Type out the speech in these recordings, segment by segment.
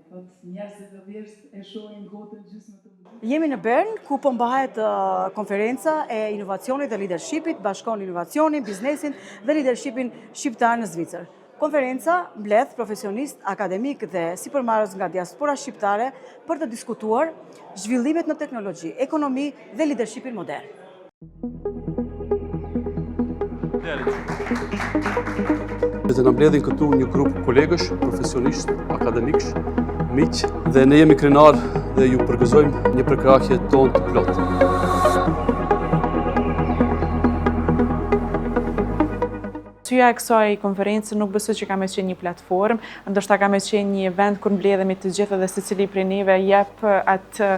Njerëzit e thjesht e shohin kotën gjysmë të mbyllur. Jemi në Bern, ku po mbahet konferenca e inovacionit dhe leadershipit, bashkon inovacionin, biznesin dhe leadershipin shqiptar në Zvicër. Konferenca mbledh profesionist, akademik dhe sipërmarrës nga diaspora shqiptare për të diskutuar zhvillimet në teknologji, ekonomi dhe leadershipin modern. Dhe në mbledhin këtu një grup kolegësh, profesionistë, akademikësh, miq, dhe ne jemi krenar dhe ju përgëzojmë një përkrahje tonë të plotë. Syja e kësaj konferencë nuk besoj që ka me qenë një platformë, ndoshta ka me qenë një event kur mbledhemi të gjithë dhe secili prej neve jep atë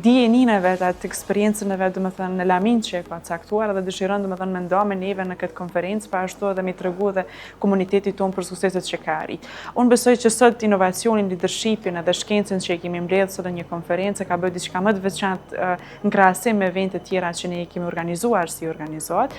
dijeninë e vet, atë eksperiencën e vet, domethënë në lamin që e ka caktuar dhe dëshiron domethënë me nda me neve në këtë konferencë, pa ashtu edhe me tregu dhe komunitetit tonë për sukseset që ka arrit. Unë besoj që sot inovacionin, leadershipin edhe shkencën që e kemi mbledhur sot në një konferencë ka bërë diçka më të veçantë në krahasim me evente të tjera që ne i kemi organizuar si organizat.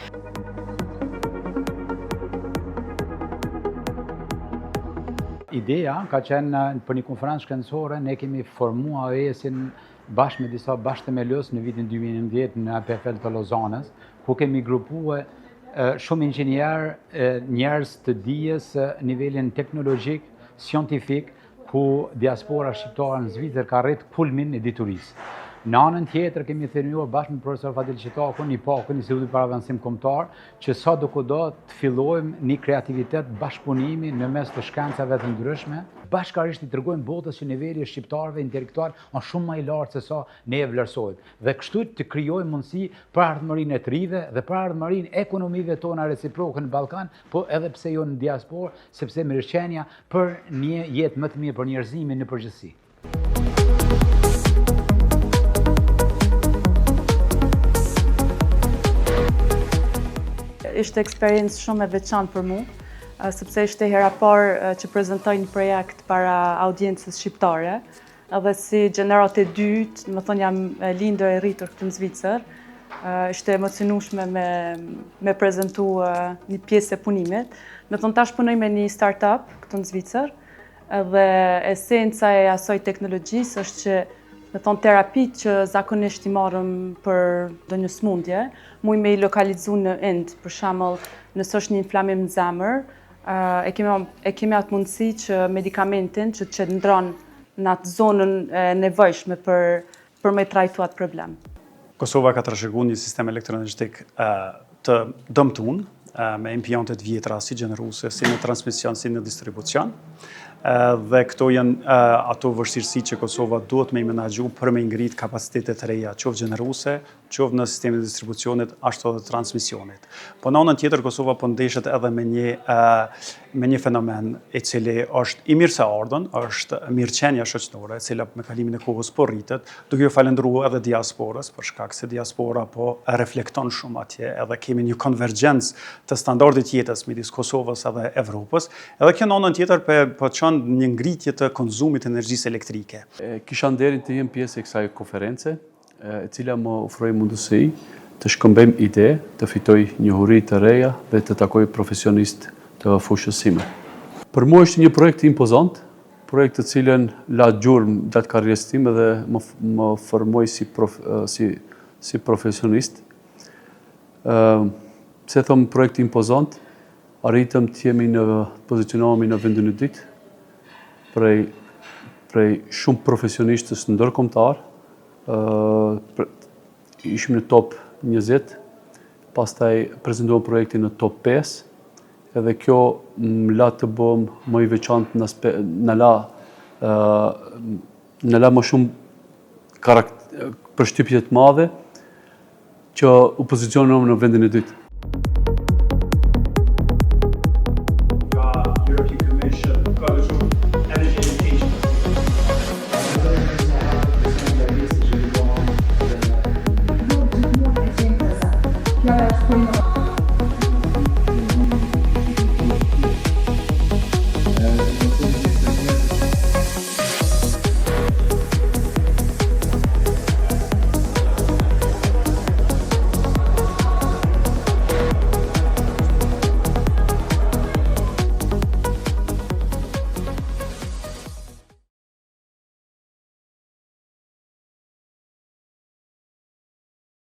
Ideja ka qenë për një konferencë shkencore, ne kemi formuar AES-in bashkë me disa bashkëthemelës në vitin 2011 në APFL të Lozanës, ku kemi grupuar shumë inxhinier, njerëz të dijes nivelin teknologjik, scientifik, ku diaspora shqiptare në Zvicër ka rrit kulmin e diturisë. Në anën tjetër kemi thenuar bashkë me profesor Fadil Qetakun, Instituti për Avancim Kombëtar, që sa do kudo të fillojmë një kreativitet bashkëpunimi në mes të shkencave të ndryshme. Bashkarisht i tregojmë botës që niveli i shqiptarëve intelektual është shumë më i lartë se sa ne e vlerësojmë. Dhe kështu të krijojmë mundësi për ardhmërinë e të rive dhe për ardhmërinë e ekonomive tona reciproke në Ballkan, po edhe pse jo në diasporë, sepse mirëqenia për një jetë më të mirë për njerëzimin në përgjithësi. Ishte eksperiencë shumë e veçantë për mu, sepse ishte hera parë që prezentoj një projekt para audiencës shqiptare, edhe si gjenerat e dytë, më thonë jam lindër e rritur këtu në Zvicër, ishte emocionueshme me prezentu një pjesë e punimit. Me thonë tash punoj me një startup këtu në Zvicër, edhe esenca e asoj teknologjisë është që me thonë terapit që zakonisht i marrëm për ndonjë smundje, muj me i lokalizu në end, për shembull, nëse është një inflamim në zemër, e kemi atë mundësi që medikamentin që të qëndron në atë zonën e nevojshme për me trajtu atë problem. Kosova ka trashëguar një sistem elektroenergjetik të dëmtuar, me impiontet vjetra si gjeneruese, si në transmision, si në distribucion. Dhe këto janë ato vështirësi që Kosova duhet me i menaxhu për me ngrit kapacitetet reja, qoftë gjeneruese, qoftë në sistemin e distribucionit, ashtu edhe transmisionit. Po në anën tjetër Kosova po ndeshet edhe me një fenomen i cili është i mirëseardhën, është mirëqenia shoqërore, e cila me kalimin e kohës po rritet, duke ju falendëruar edhe diasporës, për shkak se diaspora po reflekton shumë atje, edhe kemi një konvergjencë të standardit jetës midis Kosovës edhe Evropës, edhe kjo në anën tjetër po çon një ngritje të konsumit të energjisë elektrike. Kisha nderin të jem pjesë e kësaj konference, e cila më ofroi mundësi të shkëmbejmë ide, të fitoj njohuri të reja dhe të takoj profesionistë të fushës sime. Për mua është një projekt impozant, projekt të cilën la gjurmë datë karrierës time dhe më formoi si profesionist. Pse them projekt impozant, arritëm të jemi pozicionohemi në vendin e dytë prej shumë profesionistës ndërkombëtar. Ishim në top 20, pastaj prezentuam projektin në top 5, edhe kjo më la të bëm më i veçantë në la më shumë përshtypje të madhe që u pozicionuam në vendin e dytë.